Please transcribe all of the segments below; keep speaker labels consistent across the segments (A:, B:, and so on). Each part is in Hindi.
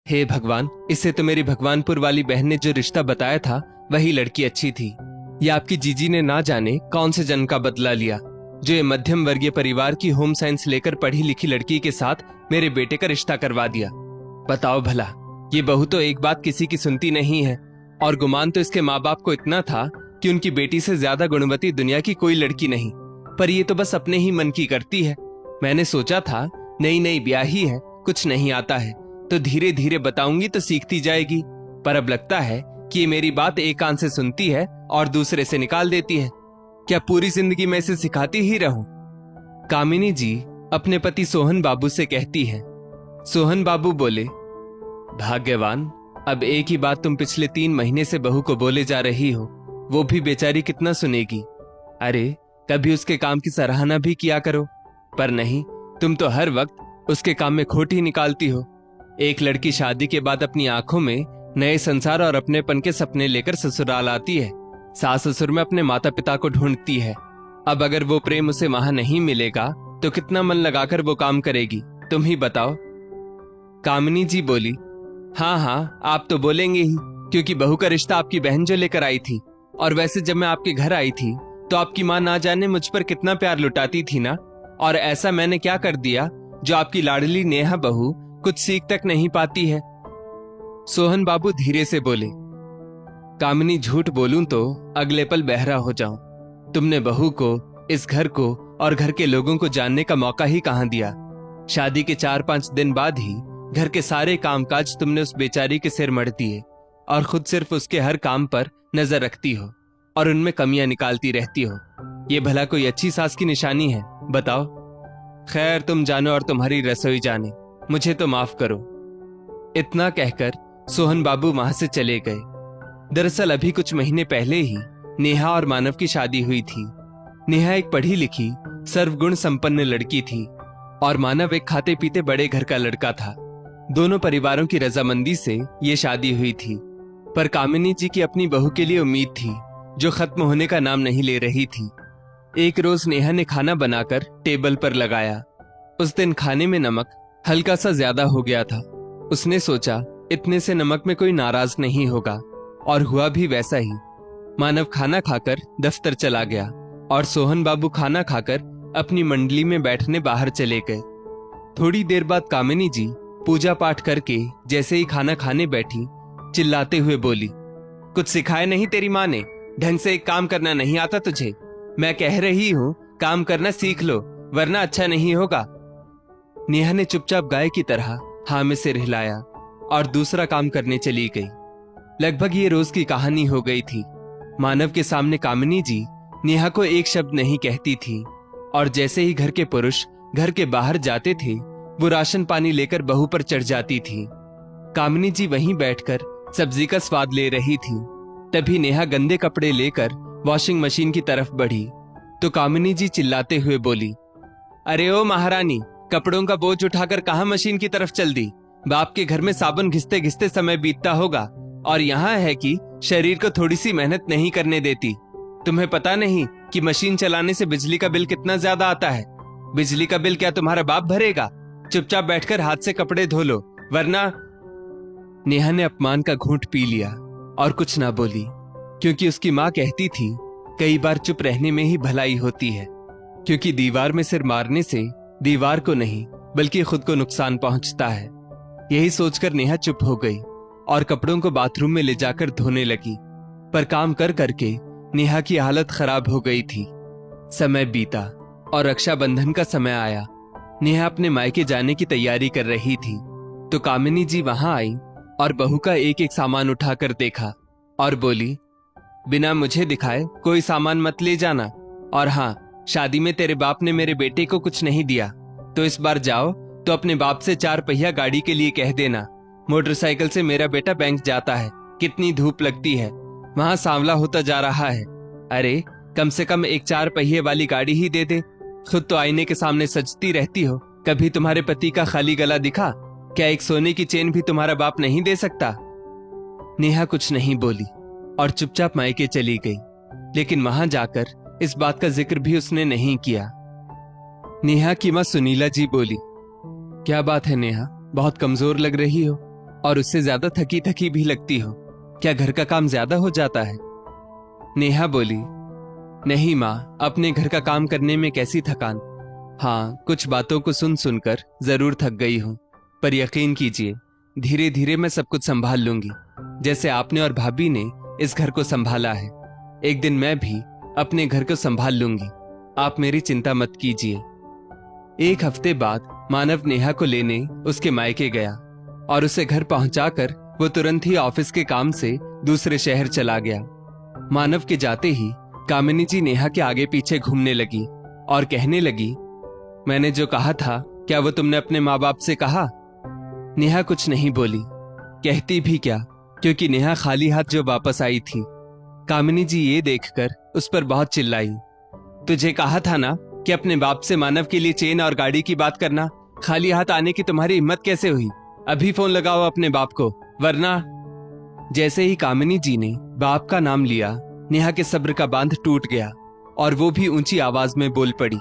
A: हे भगवान, इससे तो मेरी भगवानपुर वाली बहन ने जो रिश्ता बताया था वही लड़की अच्छी थी। ये आपकी जीजी ने ना जाने कौन से जन्म का बदला लिया, जो ये मध्यम वर्गीय परिवार की होम साइंस लेकर पढ़ी लिखी लड़की के साथ मेरे बेटे का रिश्ता करवा दिया। बताओ भला, ये बहू तो एक बात किसी की सुनती नहीं है, और गुमान तो इसके माँ बाप को इतना था कि उनकी बेटी से ज्यादा गुणवती दुनिया की कोई लड़की नहीं, पर ये तो बस अपने ही मन की करती है। मैंने सोचा था नई नई ब्याही है, कुछ नहीं आता है, तो धीरे धीरे बताऊंगी तो सीखती जाएगी, पर अब लगता है कि ये मेरी बात एक कान से सुनती है और दूसरे से निकाल देती है। क्या पूरी जिंदगी मैं इसे सिखाती ही रहूं? कामिनी जी अपने पति सोहन बाबू से कहती है। सोहन बाबू बोले, भाग्यवान, अब एक ही बात तुम पिछले 3 महीने से बहू को बोले जा रही हो, वो भी बेचारी कितना सुनेगी। अरे कभी उसके काम की सराहना भी किया करो, पर नहीं, तुम तो हर वक्त उसके काम में खोट ही निकालती हो। एक लड़की शादी के बाद अपनी आंखों में नए संसार और अपनेपन के सपने लेकर ससुराल आती है, सास ससुर में अपने माता पिता को ढूंढती है। अब अगर वो प्रेम उसे वहां नहीं मिलेगा तो कितना मन लगाकर वो काम करेगी, तुम ही बताओ। कामिनी जी बोली, हाँ हाँ, आप तो बोलेंगे ही, क्योंकि बहू का रिश्ता आपकी बहन जो लेकर आई थी, और वैसे जब मैं आपके घर आई थी तो आपकी माँ ना जाने मुझ पर कितना प्यार लुटाती थी ना, और ऐसा मैंने क्या कर दिया जो आपकी लाडली नेहा बहू कुछ सीख तक नहीं पाती है। सोहन बाबू धीरे से बोले, कामिनी, झूठ बोलूं तो अगले पल बहरा हो जाऊं। तुमने बहू को, इस घर को और घर के लोगों को जानने का मौका ही कहां दिया। शादी के 4-5 दिन बाद ही घर के सारे कामकाज तुमने उस बेचारी के सिर मढ़ दिए, और खुद सिर्फ उसके हर काम पर नजर रखती हो और उनमें कमियां निकालती रहती हो। ये भला कोई अच्छी सास की निशानी है? बताओ। खैर, तुम जानो और तुम्हारी रसोई जाने, मुझे तो माफ करो। इतना कहकर सोहन बाबू वहां से चले गए। दरअसल अभी कुछ महीने पहले ही नेहा और मानव की शादी हुई थी। नेहा एक पढ़ी लिखी सर्वगुण संपन्न लड़की थी और मानव एक खाते पीते बड़े घर का लड़का था। दोनों परिवारों की रजामंदी से ये शादी हुई थी, पर कामिनी जी की अपनी बहू के लिए उम्मीद थी जो खत्म होने का नाम नहीं ले रही थी। एक रोज नेहा ने खाना बनाकर टेबल पर लगाया। उस दिन खाने में नमक हल्का सा ज्यादा हो गया था। उसने सोचा इतने से नमक में कोई नाराज नहीं होगा, और हुआ भी वैसा ही। मानव खाना खाकर दफ्तर चला गया और सोहन बाबू खाना खाकर अपनी मंडली में बैठने बाहर चले गए। थोड़ी देर बाद कामिनी जी पूजा पाठ करके जैसे ही खाना खाने बैठी, चिल्लाते हुए बोली, कुछ सिखाए नहीं तेरी माँ ने? ढंग से एक काम करना नहीं आता तुझे? मैं कह रही हूँ काम करना सीख लो, वरना अच्छा नहीं होगा। नेहा ने चुपचाप गाय की तरह हाँ में सिर हिलाया और दूसरा काम करने चली गई। लगभग ये रोज की कहानी हो गई थी। मानव के सामने कामिनी जी नेहा को एक शब्द नहीं कहती थी, और जैसे ही घर के पुरुष घर के बाहर जाते थे वो राशन पानी लेकर बहू पर चढ़ जाती थी। कामिनी जी वहीं बैठकर सब्जी का स्वाद ले रही थी। तभी नेहा गंदे कपड़े लेकर वॉशिंग मशीन की तरफ बढ़ी तो कामिनी जी चिल्लाते हुए बोली, अरे ओ महारानी, कपड़ों का बोझ उठाकर कहां मशीन की तरफ चल दी? बाप के घर में साबुन घिसते घिसते समय बीतता होगा, और यहाँ है कि शरीर को थोड़ी सी मेहनत नहीं करने देती। तुम्हें पता नहीं कि मशीन चलाने से बिजली का बिल कितना ज्यादा आता है? बिजली का बिल क्या तुम्हारा बाप भरेगा? चुपचाप बैठकर हाथ से कपड़े धो लो, वरना। नेहा ने अपमान का घूंट पी लिया और कुछ ना बोली, क्योंकि उसकी माँ कहती थी कई बार चुप रहने में ही भलाई होती है, क्योंकि दीवार में सिर मारने से दीवार को नहीं बल्कि खुद को नुकसान पहुंचता है। यही सोचकर नेहा चुप हो गई और कपड़ों को बाथरूम में ले जाकर धोने लगी। पर काम कर करके नेहा की हालत खराब हो गई थी। समय बीता और रक्षाबंधन का समय आया। नेहा अपने मायके जाने की तैयारी कर रही थी तो कामिनी जी वहां आई और बहू का एक एक सामान उठाकर देखा और बोली, बिना मुझे दिखाए कोई सामान मत ले जाना, और हाँ, शादी में तेरे बाप ने मेरे बेटे को कुछ नहीं दिया, तो इस बार जाओ तो अपने बाप से 4 पहिया गाड़ी के लिए कह देना। मोटरसाइकिल से मेरा बेटा बैंक जाता है, कितनी धूप लगती है, वहां सांवला होता जा रहा है। अरे कम से कम एक 4 पहिए वाली गाड़ी ही दे दे। खुद तो आईने के सामने सजती रहती हो, कभी तुम्हारे पति का खाली गला दिखा? क्या एक सोने की चेन भी तुम्हारा बाप नहीं दे सकता? नेहा कुछ नहीं बोली और चुपचाप मायके चली गई, लेकिन वहां जाकर इस बात का जिक्र भी उसने नहीं किया। नेहा की मां सुनीला जी बोली, क्या बात है नेहा, बहुत कमजोर लग रही हो, और उससे ज्यादा थकी थकी भी लगती हो। क्या घर का काम ज्यादा हो जाता है? नेहा बोली, नहीं माँ, अपने घर का काम करने में कैसी थकान। हाँ, कुछ बातों को सुन सुनकर जरूर थक गई हूँ, पर यकीन कीजिए धीरे धीरे मैं सब कुछ संभाल लूंगी, जैसे आपने और भाभी ने इस घर को संभाला है। एक दिन मैं भी अपने घर को संभाल लूंगी, आप मेरी चिंता मत कीजिए। एक हफ्ते बाद मानव नेहा को लेने उसके मायके गया और उसे घर पहुंचाकर वो तुरंत ही ऑफिस के काम से दूसरे शहर चला गया। मानव के जाते ही कामिनी जी नेहा के आगे पीछे घूमने लगी और कहने लगी, मैंने जो कहा था क्या वो तुमने अपने माँ बाप से कहा? नेहा कुछ नहीं बोली, कहती भी क्या, क्योंकि नेहा खाली हाथ जो वापस आई थी। कामिनी जी ये देखकर उस पर बहुत चिल्लाई, तुझे कहा था ना कि अपने बाप से मानव के लिए चेन और गाड़ी की बात करना, खाली हाथ आने की तुम्हारी हिम्मत कैसे हुई? अभी फोन लगाओ अपने बाप को, वरना। जैसे ही कामिनी जी ने बाप का नाम लिया, नेहा के सब्र का बांध टूट गया और वो भी ऊंची आवाज में बोल पड़ी,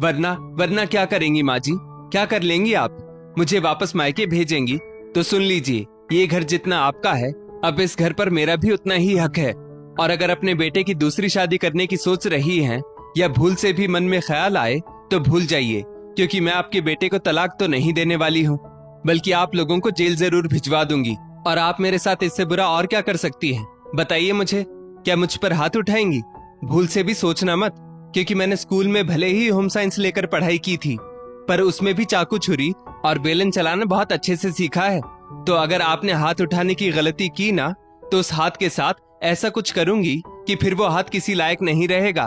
A: वरना वरना क्या करेंगी माँ जी? क्या कर लेंगी आप? मुझे वापस मायके भेजेंगी तो सुन लीजिए, ये घर जितना आपका है, अब इस घर पर मेरा भी उतना ही हक है। और अगर अपने बेटे की दूसरी शादी करने की सोच रही हैं या भूल से भी मन में ख्याल आए तो भूल जाइए, क्योंकि मैं आपके बेटे को तलाक तो नहीं देने वाली हूँ, बल्कि आप लोगों को जेल जरूर भिजवा दूंगी। और आप मेरे साथ इससे बुरा और क्या कर सकती हैं? बताइए मुझे, क्या मुझ पर हाथ उठाएंगी? भूल से भी सोचना मत, क्योंकि मैंने स्कूल में भले ही होम साइंस लेकर पढ़ाई की थी, पर उसमें भी चाकू छुरी और बेलन चलाना बहुत अच्छे से सीखा है। तो अगर आपने हाथ उठाने की गलती की ना, तो उस हाथ के साथ ऐसा कुछ करूंगी कि फिर वो हाथ किसी लायक नहीं रहेगा।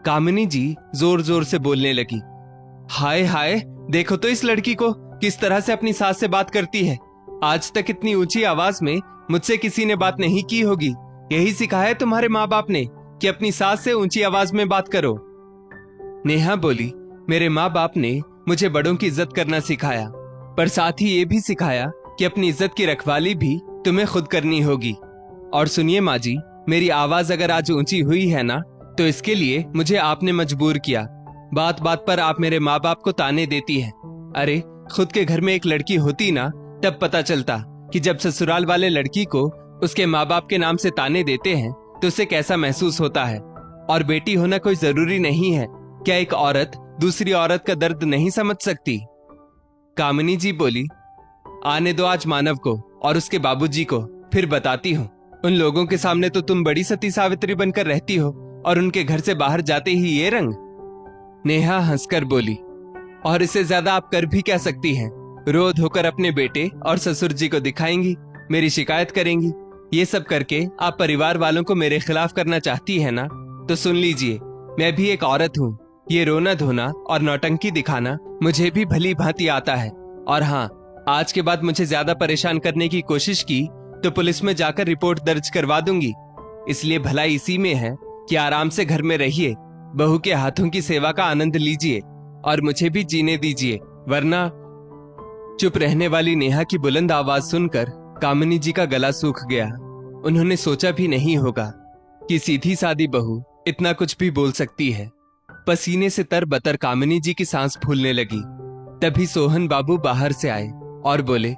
A: कामिनी जी जोर जोर से बोलने लगी, हाय हाय, देखो तो इस लड़की को किस तरह से अपनी सास से बात करती है। आज तक इतनी ऊंची आवाज में मुझसे किसी ने बात नहीं की होगी। यही सिखाया है तुम्हारे माँ बाप ने कि अपनी सास से ऊंची आवाज में बात करो। नेहा बोली, मेरे माँ बाप ने मुझे बड़ों की इज्जत करना सिखाया, पर साथ ही ये भी सिखाया कि अपनी इज्जत की रखवाली भी तुम्हें खुद करनी होगी। और सुनिए माँ जी, मेरी आवाज अगर आज ऊंची हुई है ना, तो इसके लिए मुझे आपने मजबूर किया। बात बात पर आप मेरे माँ बाप को ताने देती है। अरे, खुद के घर में एक लड़की होती ना, तब पता चलता कि जब ससुराल वाले लड़की को उसके माँ बाप के नाम से ताने देते हैं तो उसे कैसा महसूस होता है। और बेटी होना कोई जरूरी नहीं है। क्या एक औरत दूसरी औरत का दर्द नहीं समझ सकती? कामिनी जी बोली, आने दो आज मानव को और उसके बाबूजी को, फिर बताती हूँ। उन लोगों के सामने तो तुम बड़ी सती सावित्री बनकर रहती हो, और उनके घर से बाहर जाते ही ये रंग। नेहा हंसकर बोली, और इससे ज्यादा आप कर भी क्या सकती हैं? रो धोकर अपने बेटे और ससुर जी को दिखाएंगी, मेरी शिकायत करेंगी। ये सब करके आप परिवार वालों को मेरे खिलाफ करना चाहती है ना, तो सुन लीजिए, मैं भी एक औरत हूँ। ये रोना धोना और नौटंकी दिखाना मुझे भी भली भांति आता है। और हाँ, आज के बाद मुझे ज्यादा परेशान करने की कोशिश की तो पुलिस में जाकर रिपोर्ट दर्ज करवा दूंगी। इसलिए भलाई इसी में है कि आराम से घर में रहिए, बहू के हाथों की सेवा का आनंद लीजिए और मुझे भी जीने दीजिए, वरना। चुप रहने वाली नेहा की बुलंद आवाज सुनकर कामिनी जी का गला सूख गया। उन्होंने सोचा भी नहीं होगा कि सीधी सादी बहू इतना कुछ भी बोल सकती है। पसीने से तरबतर कामिनी जी की सांस फूलने लगी। तभी सोहन बाबू बाहर से आए और बोले,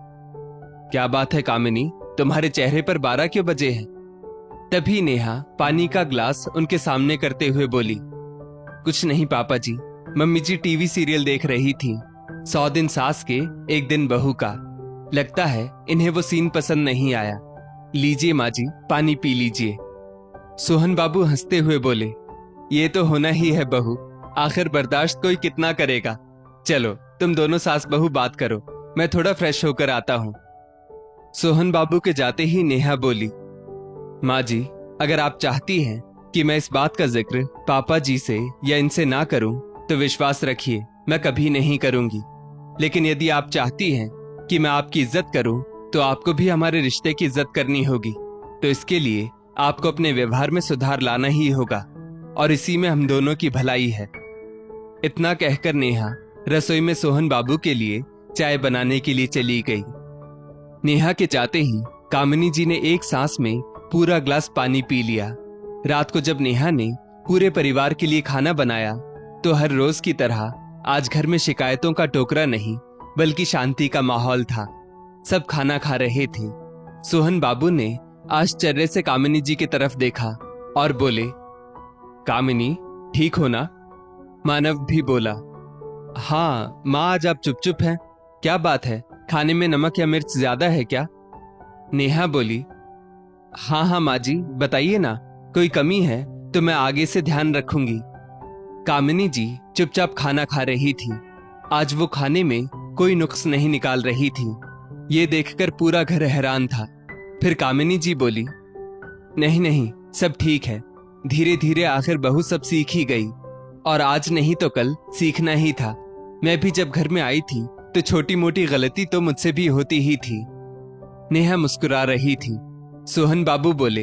A: क्या बात है कामिनी, तुम्हारे चेहरे पर 12 क्यों बजे हैं? तभी नेहा पानी का ग्लास उनके सामने करते हुए बोली, कुछ नहीं पापा जी, मम्मी जी टीवी सीरियल देख रही थी। 100 दिन सास के 1 दिन बहू का। लगता है इन्हें वो सीन पसंद नहीं आया। लीजिए माँ जी, पानी पी लीजिए। सोहन बाबू हंसते हुए बोले, ये तो होना ही है बहू, आखिर बर्दाश्त कोई कितना करेगा। चलो तुम दोनों सास बहू बात करो, मैं थोड़ा फ्रेश होकर आता हूँ। सोहन बाबू के जाते ही नेहा बोली, माँ जी, अगर आप चाहती हैं कि मैं इस बात का जिक्र पापा जी से या इनसे ना करूं, तो विश्वास रखिए मैं कभी नहीं करूंगी। लेकिन यदि आप चाहती हैं कि मैं आपकी इज्जत करूं, तो आपको भी हमारे रिश्ते की इज्जत करनी होगी। तो इसके लिए आपको अपने व्यवहार में सुधार लाना ही होगा, और इसी में हम दोनों की भलाई है। इतना कहकर नेहा रसोई में सोहन बाबू के लिए चाय बनाने के लिए चली गई। नेहा के जाते ही कामिनी जी ने एक सांस में पूरा ग्लास पानी पी लिया। रात को जब नेहा ने पूरे परिवार के लिए खाना बनाया, तो हर रोज की तरह आज घर में शिकायतों का टोकरा नहीं, बल्कि शांति का माहौल था। सब खाना खा रहे थे। सोहन बाबू ने आश्चर्य से कामिनी जी की तरफ देखा और बोले, कामिनी, ठीक हो ना? मानव भी बोला, हाँ माँ, आज आप चुप चुप हैं, क्या बात है? खाने में नमक या मिर्च ज्यादा है क्या? नेहा बोली, हाँ हाँ माँ जी, बताइए ना, कोई कमी है तो मैं आगे से ध्यान रखूंगी। कामिनी जी चुपचाप खाना खा रही थी। आज वो खाने में कोई नुक्स नहीं निकाल रही थी। ये देखकर पूरा घर हैरान था। फिर कामिनी जी बोली, नहीं नहीं, सब ठीक है, धीरे धीरे आखिर बहू सब सीख ही गई, और आज नहीं तो कल सीखना ही था। मैं भी जब घर में आई थी तो छोटी मोटी गलती तो मुझसे भी होती ही थी। नेहा मुस्कुरा रही थी। सोहन बाबू बोले,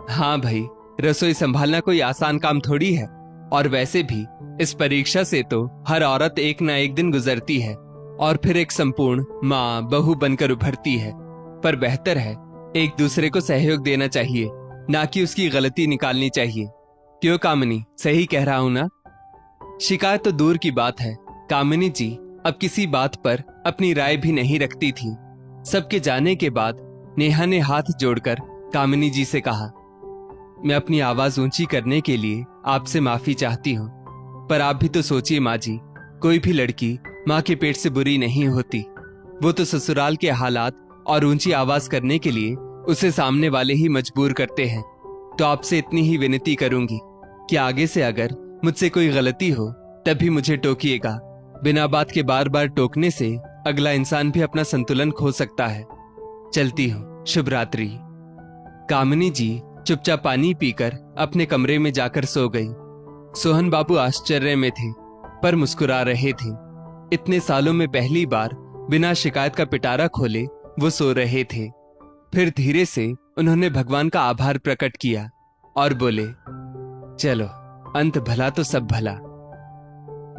A: हाँ भाई, रसोई संभालना कोई आसान काम थोड़ी है, और वैसे भी इस परीक्षा से तो हर औरत एक ना एक दिन गुजरती है और फिर एक संपूर्ण माँ बहू बनकर उभरती है। पर बेहतर है एक दूसरे को सहयोग देना चाहिए, ना कि उसकी गलती निकालनी चाहिए। क्यों कामिनी, सही कह रहा हूं ना? शिकायत तो दूर की बात है, कामिनी जी अब किसी बात पर अपनी राय भी नहीं रखती थी। सबके जाने के बाद नेहा ने हाथ जोड़कर कामिनी जी से कहा, मैं अपनी आवाज ऊंची करने के लिए आपसे माफी चाहती हूँ, पर आप भी तो सोचिए माँ जी, कोई भी लड़की माँ के पेट से बुरी नहीं होती। वो तो ससुराल के हालात और ऊंची आवाज करने के लिए उसे सामने वाले ही मजबूर करते हैं। तो आपसे इतनी ही विनती करूंगी कि आगे से अगर मुझसे कोई गलती हो तभी मुझे टोकिएगा। बिना बात के बार बार टोकने से अगला इंसान भी अपना संतुलन खो सकता है। चलती हूँ, शुभ रात्रि। कामिनी जी चुपचाप पानी पीकर अपने कमरे में जाकर सो गई। सोहन बाबू आश्चर्य में थे पर मुस्कुरा रहे थे। इतने सालों में पहली बार बिना शिकायत का पिटारा खोले वो सो रहे थे। फिर धीरे से उन्होंने भगवान का आभार प्रकट किया और बोले, चलो, अंत भला तो सब भला।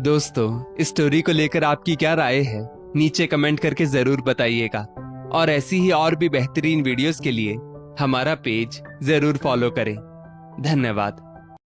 A: दोस्तों, इस स्टोरी को लेकर आपकी क्या राय है नीचे कमेंट करके जरूर बताइएगा, और ऐसी ही और भी बेहतरीन वीडियोस के लिए हमारा पेज जरूर फॉलो करें। धन्यवाद।